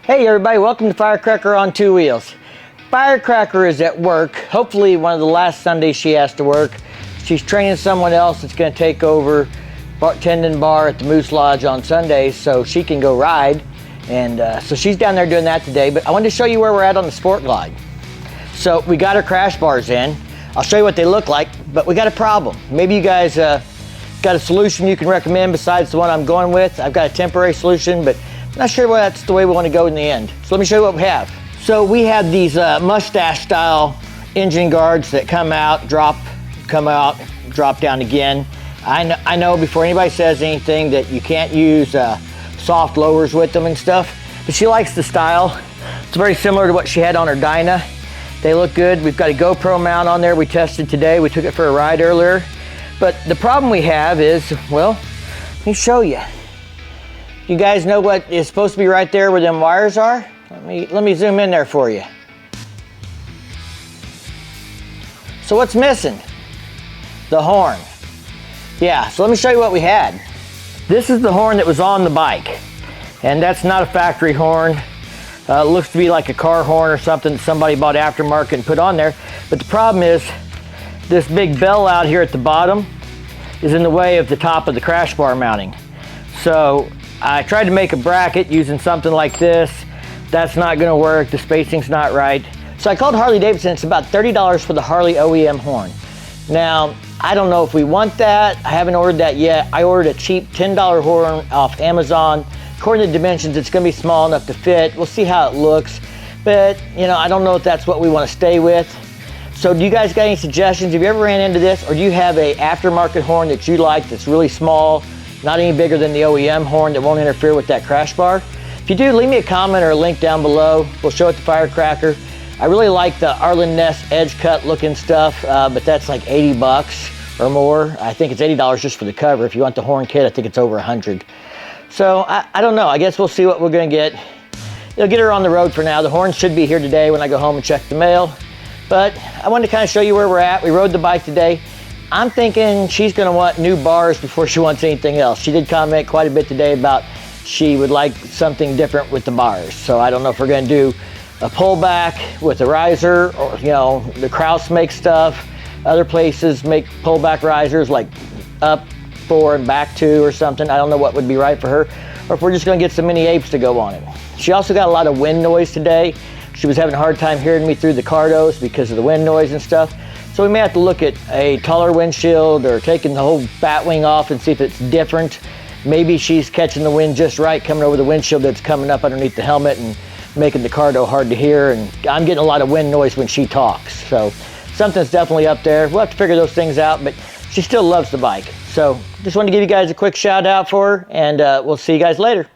Hey everybody, welcome to Firecracker on Two Wheels. Firecracker is at work, hopefully one of the last Sundays she has to work. She's training someone else that's going to take over bartending bar at the Moose Lodge on Sundays so she can go ride. And so she's down there doing that today, but I wanted to show you where we're at on the Sport Glide. So we got our Crashbars in. I'll show you what they look like, but we got a problem. Maybe you guys got a solution you can recommend besides the one I'm going with. I've got a temporary solution, but I'm not sure that's the way we want to go in the end. So let me show you what we have. So we have these mustache style engine guards that come out, drop down again. I know before anybody says anything that you can't use soft lowers with them and stuff, but she likes the style. It's very similar to what she had on her Dyna. They look good. We've got a GoPro mount on there we tested today. We took it for a ride earlier. But the problem we have is, well, let me show you. You guys know what is supposed to be right there where them wires are? Let me zoom in there for you. So what's missing? The horn. Yeah, so let me show you what we had. This is the horn that was on the bike. And that's not a factory horn. It looks to be like a car horn or something that somebody bought aftermarket and put on there. But the problem is, this big bell out here at the bottom is in the way of the top of the crash bar mounting. So I tried to make a bracket using something like this. That's not gonna work, the spacing's not right. So I called Harley Davidson. It's about $30 for the Harley OEM horn. Now, I don't know if we want that. I haven't ordered that yet. I ordered a cheap $10 horn off Amazon. According to dimensions, it's gonna be small enough to fit. We'll see how it looks. But, you know, I don't know if that's what we wanna stay with. So do you guys got any suggestions? Have you ever ran into this? Or do you have a aftermarket horn that you like that's really small, not any bigger than the OEM horn that won't interfere with that crash bar? If you do, leave me a comment or a link down below. We'll show it to Firecracker. I really like the Arlen Ness edge cut looking stuff, but that's like 80 bucks or more. I think it's $80 just for the cover. If you want the horn kit, I think it's over 100. So I don't know, I guess we'll see what we're gonna get. It'll get her on the road for now. The horn should be here today when I go home and check the mail. But I wanted to kind of show you where we're at. We rode the bike today. I'm thinking she's gonna want new bars before she wants anything else. She did comment quite a bit today about she would like something different with the bars. So I don't know if we're gonna do a pullback with a riser, or, you know, the Kraus makes stuff. Other places make pullback risers like up 4 and back 2 or something. I don't know what would be right for her, or if we're just gonna get some mini apes to go on it. She also got a lot of wind noise today. She was having a hard time hearing me through the cardos because of the wind noise and stuff. So we may have to look at a taller windshield or taking the whole bat wing off and see if it's different. Maybe she's catching the wind just right coming over the windshield that's coming up underneath the helmet and making the cardo hard to hear. And I'm getting a lot of wind noise when she talks. So something's definitely up there. We'll have to figure those things out, but she still loves the bike. So just wanted to give you guys a quick shout out for her, and we'll see you guys later.